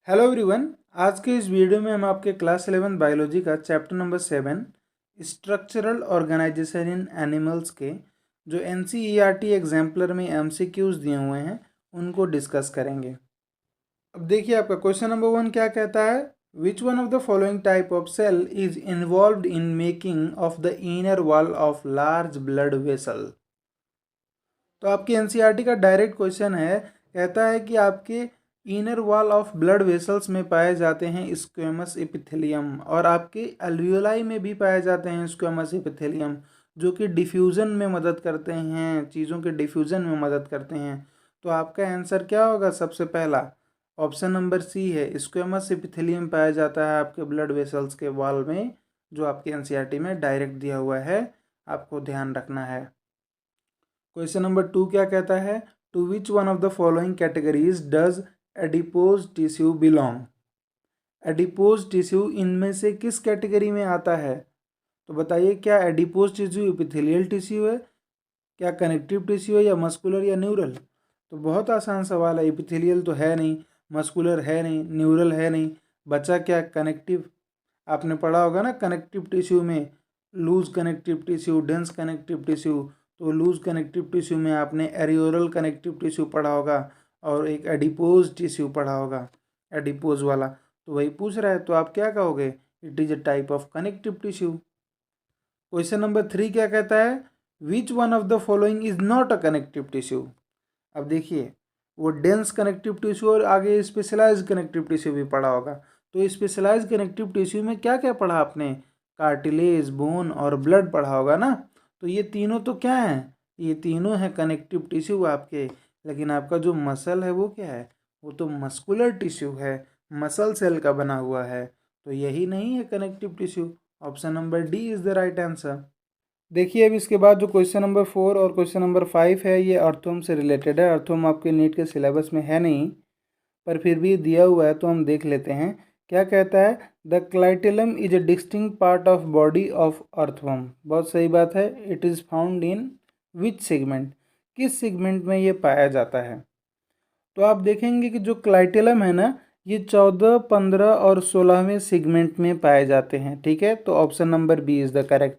Hello everyone. आज के इस वीडियो में हम आपके क्लास 11 बायोलॉजी का चैप्टर नंबर 7 स्ट्रक्चरल ऑर्गेनाइजेशन इन एनिमल्स के जो एनसीईआरटी एग्जाम्पलर में एमसीक्यूज दिए हुए हैं उनको डिस्कस करेंगे। अब देखिए आपका क्वेश्चन नंबर 1 क्या कहता है, which one of the following type of cell is involved in making of the inner wall of large blood vessel. तो आपकी एनसीईआरटी का डायरेक्ट क्वेश्चन है, कहता है कि आपके inner wall of blood vessels में पाए जाते हैं स्क्वेमस एपिथेलियम और आपके एल्वियोलाई में भी पाए जाते हैं स्क्वेमस एपिथेलियम, जो कि डिफ्यूज़न में मदद करते हैं, चीज़ों के डिफ्यूज़न में मदद करते हैं। तो आपका आंसर क्या होगा? सबसे पहला ऑप्शन नंबर सी है, स्क्वेमस एपिथेलियम पाया जाता है आपके ब्लड वेसल्स के वॉल में, जो आपके एनसीईआरटी में डायरेक्ट दिया हुआ है, आपको ध्यान रखना है। क्वेश्चन नंबर 2 क्या कहता है, to which one of the following categories does adipose tissue belong. Adipose tissue इनमें से किस कैटेगरी में आता है? तो बताइए, क्या एडिपोज टिश्यू एपिथेलियल टिश्यू है, क्या कनेक्टिव टिश्यू है, या मस्कुलर या न्यूरल? तो बहुत आसान सवाल है, एपिथेलियल तो है नहीं, मस्कुलर है नहीं, न्यूरल है नहीं, बचा क्या? कनेक्टिव। आपने पढ़ा होगा ना कनेक्टिव टिश्यू में loose connective tissue, dense connective tissue. तो लूज कनेक्टिव टिश्यू में आपने एरियोरल कनेक्टिव टिश्यू पढ़ा होगा और एक एडिपोज टिश्यू पढ़ा होगा, एडिपोज वाला। तो वही पूछ रहा है, तो आप क्या कहोगे? It is a type of connective tissue. Question number 3 क्या कहता है, which one of the following is not a connective tissue. अब देखिए, वो डेंस कनेक्टिव टिश्यू और आगे स्पेशलाइज कनेक्टिव टिश्यू भी पढ़ा होगा। तो स्पेशलाइज कनेक्टिव टिश्यू में क्या क्या पढ़ा आपने? कार्टिलेज, बोन और ब्लड पढ़ा होगा ना। तो ये तीनों तो क्या हैं? ये तीनों हैं कनेक्टिव टिश्यू आपके। लेकिन आपका जो मसल है वो क्या है? वो तो मस्कुलर टिश्यू है, मसल सेल का बना हुआ है। तो यही नहीं है connective tissue. Option number D is the right answer. देखिए, अब इसके बाद जो क्वेश्चन नंबर 4 और क्वेश्चन नंबर 5 है, ये अर्थोम से रिलेटेड है। अर्थोम आपके नीट के सिलेबस में है नहीं, पर फिर भी दिया हुआ है तो हम देख लेते हैं। क्या कहता है, the clitellum is a distinct part of body of earthworm. बहुत सही बात है। It is found in which segment, किस सेगमेंट में ये पाया जाता है? तो आप देखेंगे कि जो क्लाइटेलम है ना, ये 14, 15 और 16वें सेगमेंट में पाए जाते हैं। ठीक है, तो option number B is the correct.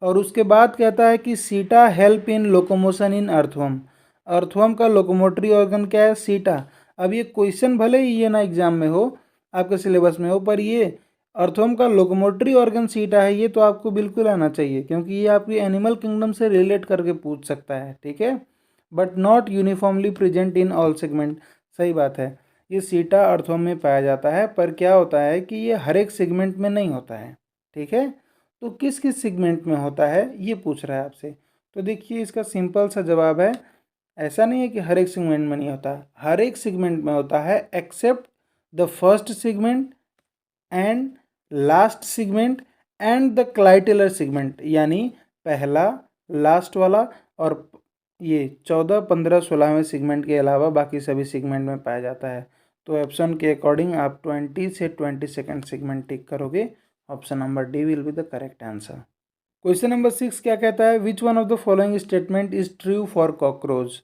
और उसके बाद कहता है कि setae help in locomotion in earthworm. Earthworm का लोकोमोटरी ऑर्गन क्या है? सीटा। अब ये क्वेश्चन भले ही ये ना एग्जाम में हो, आपके सिलेबस में हो, पर ये अर्थवर्म का लोकोमोटरी ऑर्गन सीटा है, ये तो आपको बिल्कुल आना चाहिए, क्योंकि ये आपकी एनिमल किंगडम से रिलेट करके पूछ सकता है। ठीक है, but not uniformly present in all segment. सही बात है, ये सीटा अर्थवर्म में पाया जाता है, पर क्या होता है कि ये हर एक सेगमेंट में नहीं होता है। ठीक है, तो किस किस सेगमेंट में होता है ये पूछ रहा है आपसे। तो देखिए, इसका सिंपल सा जवाब है, ऐसा नहीं है कि हर एक सेगमेंट में नहीं होता, हर एक सेगमेंट में होता है except the first segment and last segment and the clitellar segment, यानी पहला, लास्ट वाला और ये 14, 15, 16वें सेगमेंट के अलावा बाकी सभी सेगमेंट में पाया जाता है। तो ऑप्शन के अकॉर्डिंग आप 20 से 22nd सेगमेंट टिक करोगे। Option number D will be the correct answer. Question number 6 क्या कहता है, which one of the following statement is true for cockroach.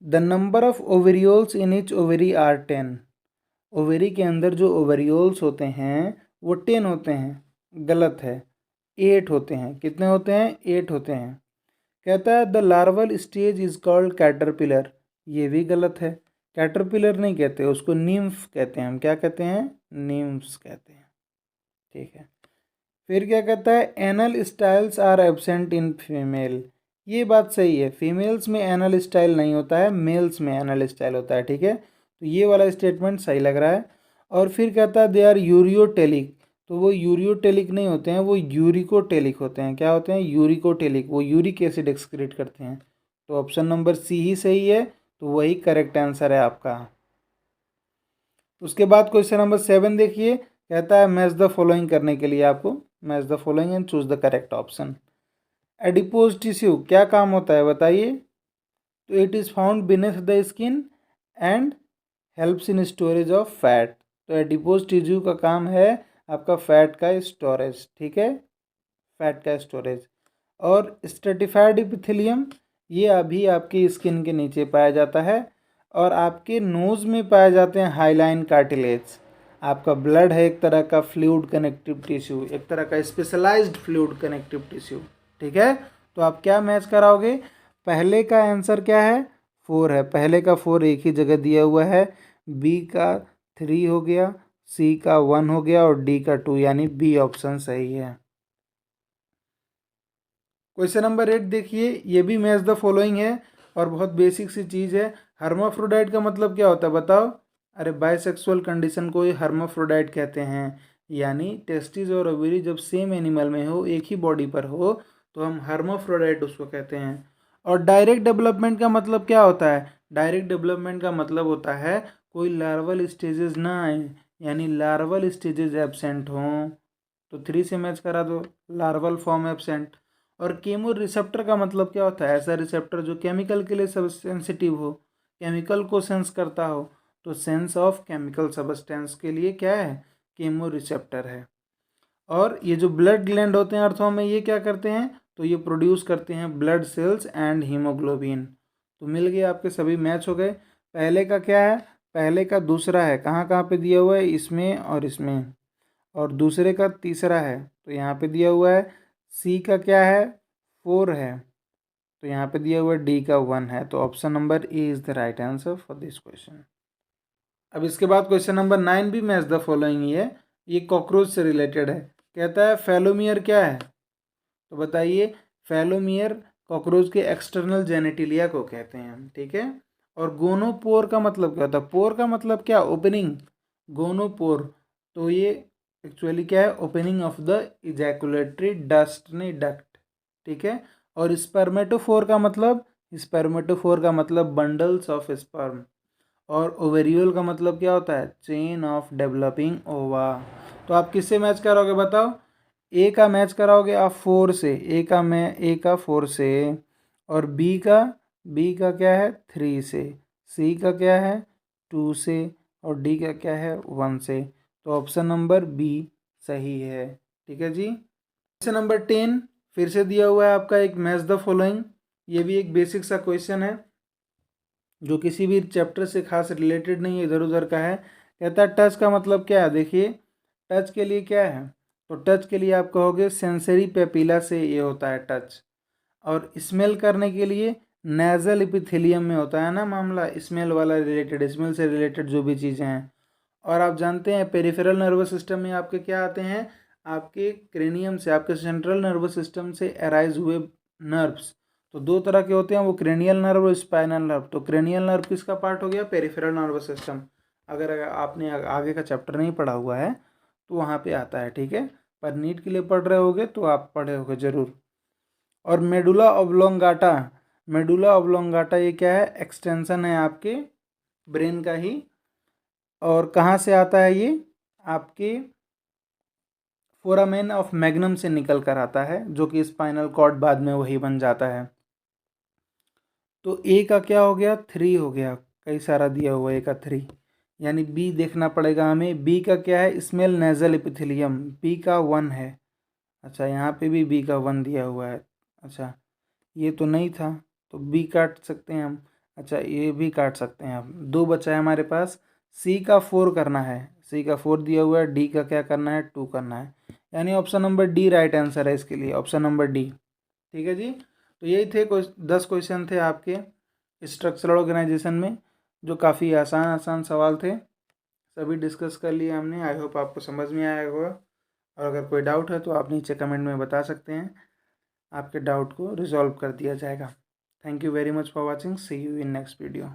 The number of ovarioles in each ovary are 10। Ovary के अंदर जो ओवेरियोल्स होते हैं वो 10 होते हैं। गलत है, 8 होते हैं। कितने होते हैं? 8 होते हैं। कहता है the larval stage is called caterpillar. ये भी गलत है, कैटरपिलर नहीं कहते उसको, निम्फ कहते हैं। हम क्या कहते हैं? निम्फ्स कहते हैं। ठीक है, फिर क्या कहता है, anal styles are absent in female. ये बात सही है, फीमेल्स में एनल स्टाइल नहीं होता है, मेल्स में एनल स्टाइल होता है। ठीक है, तो ये वाला स्टेटमेंट सही लग रहा है। और फिर कहता है दे आर यूरियोटेलिक। तो वो यूरियोटेलिक नहीं होते हैं, वो यूरिकोटेलिक होते हैं। क्या होते हैं? यूरिकोटेलिक। वो यूरिक एसिड एक्सक्रीट करते हैं। तो ऑप्शन नंबर सी ही सही है, तो वही करेक्ट आंसर है आपका। उसके बाद क्वेश्चन नंबर 7 देखिए, कहता है मैच द फॉलोइंग करने के लिए आपको match the following and choose the correct option. Adipose tissue क्या काम होता है बताइए? तो it is found beneath the skin and helps in storage of fat. तो एडिपोज टिश्यू का काम है आपका फैट का स्टोरेज। ठीक है, फैट का स्टोरेज। और स्ट्रेटिफाइड एपिथेलियम, ये अभी आपकी स्किन के नीचे पाया जाता है। और आपके नोज़ में पाए जाते हैं हाइलाइन कार्टिलेज। आपका ब्लड है एक तरह का फ्लूइड कनेक्टिव टिश्यू, एक तरह का स्पेशलाइज्ड फ्लूइड कनेक्टिव टिश्यू, ठीक है। तो आप क्या मैच कराओगे, पहले का आंसर क्या है 4 है, पहले का 4 एक ही जगह दिया हुआ है, बी का 3 हो गया, सी का 1 हो गया और डी का 2, यानी बी ऑप्शन सही है। क्वेश्चन नंबर 8 देखिए, ये भी मैच द फॉलोइंग है और बहुत बेसिक सी चीज़ है। हर्माफ्रोडाइट का मतलब क्या होता है बताओ। अरे बाइसेक्सुअल कंडीशन को ही हर्माफ्रोडाइट कहते हैं, यानी टेस्टिस और ओवरी जब सेम एनिमल में हो, एक ही बॉडी पर हो, तो हम हर्माफ्रोडाइट उसको कहते हैं। और डायरेक्ट डेवलपमेंट का मतलब क्या होता है, डायरेक्ट डेवलपमेंट का मतलब होता है कोई लार्वल स्टेजेस ना आए, यानी लार्वल स्टेजेस एब्सेंट हों, तो 3 से मैच करा दो, लार्वल फॉर्म एब्सेंट। और केमो रिसेप्टर का मतलब क्या होता है, ऐसा रिसेप्टर जो केमिकल के लिए सब सेंसिटिव हो, केमिकल को सेंस करता हो, तो सेंस ऑफ केमिकल सब्सटेंस के लिए क्या है, केमो रिसेप्टर है। और ये जो ब्लड ग्लैंड होते हैं अर्थों में, ये क्या करते हैं, तो ये प्रोड्यूस करते हैं ब्लड सेल्स एंड हीमोग्लोबिन। तो मिल गए आपके सभी मैच हो गए। पहले का क्या है, पहले का दूसरा है, कहाँ कहाँ पे दिया हुआ है, इसमें और इसमें। और दूसरे का तीसरा है, तो यहाँ पे दिया हुआ है। सी का क्या है 4 है, तो यहाँ पे दिया हुआ है डी का 1 है, तो option number A is the right answer for this question. अब इसके बाद क्वेश्चन नंबर 9 भी मैच द फॉलोइंग ही है, ये कॉकरोच से रिलेटेड है। कहता है फेलोमियर क्या है, तो बताइए। फेलोमियर कॉकरोच के एक्सटर्नल जेनेटिलिया को कहते हैं, ठीक है। और गोनोपोर का मतलब क्या होता है, पोर का मतलब क्या, ओपनिंग, गोनोपोर, तो ये एक्चुअली क्या है, opening of the ejaculatory dust नहीं डक्ट, ठीक है। और स्पर्मेटोफोर का मतलब, स्पर्मेटोफोर का मतलब बंडल्स ऑफ स्पर्म। और ओवेरियोल का मतलब क्या होता है, चेन ऑफ डेवलपिंग ओवा। तो आप किससे मैच करोगे बताओ, ए का मैच कराओगे आप 4 से, ए का 4 से, और बी का क्या है 3 से, सी का क्या है 2 से, और डी का क्या है 1 से। तो ऑप्शन नंबर बी सही है, ठीक है जी। क्वेश्चन नंबर 10 फिर से दिया हुआ है आपका, एक मैच द फॉलोइंग। ये भी एक बेसिक सा क्वेश्चन है जो किसी भी चैप्टर से खास रिलेटेड नहीं है, इधर उधर का है। कहता है टच का मतलब क्या है, देखिए टच के लिए क्या है, तो टच के लिए आप कहोगे सेंसरी पेपिला से ये होता है टच। और स्मेल करने के लिए नेजल इपिथेलियम में होता है ना मामला, स्मेल वाला रिलेटेड, स्मेल से रिलेटेड जो भी चीज़ें हैं। और आप जानते हैं पेरिफेरल नर्वस सिस्टम में आपके क्या आते हैं, आपके क्रेनियम से, आपके सेंट्रल नर्वस सिस्टम से अराइज हुए नर्व्स। तो 2 तरह के होते हैं, वो क्रेनियल नर्व और स्पाइनल नर्व। तो क्रेनियल नर्व किसका पार्ट हो गया, पेरिफेरल नर्वस सिस्टम। अगर आपने आगे का चैप्टर नहीं पढ़ा हुआ है तो वहाँ पे आता है, ठीक है। पर नीट के लिए पढ़ रहे होगे तो आप पढ़े होगे ज़रूर। और मेडुला ऑब्लोंगाटा, मेडुला ऑब्लोंगाटा ये क्या है, एक्सटेंशन है आपके ब्रेन का ही। और कहाँ से आता है ये, आपके फोरामेन ऑफ मैग्नम से निकल कर आता है, जो कि स्पाइनल कॉर्ड बाद में वही बन जाता है। तो ए का क्या हो गया 3 हो गया, कई सारा दिया हुआ ए का 3, यानी बी देखना पड़ेगा हमें। बी का क्या है, स्मेल नेजल एपिथेलियम, बी का 1 है। अच्छा यहाँ पे भी बी का 1 दिया हुआ है। अच्छा ये तो नहीं था, तो बी काट सकते हैं हम। अच्छा ये भी काट सकते हैं हम, 2 बचा है हमारे पास। सी का 4 करना है, सी का 4 दिया हुआ है, डी का क्या करना है 2 करना है, यानी option number D right answer है इसके लिए, ऑप्शन नंबर डी, ठीक है जी। तो यही थे 10 क्वेश्चन थे आपके स्ट्रक्चरल ऑर्गेनाइजेशन में, जो काफ़ी आसान आसान सवाल थे, सभी डिस्कस कर लिए हमने। आई होप आपको समझ में आया होगा। और अगर कोई डाउट है तो आप नीचे कमेंट में बता सकते हैं, आपके डाउट को रिजॉल्व कर दिया जाएगा। Thank you very much for watching, see you in next video.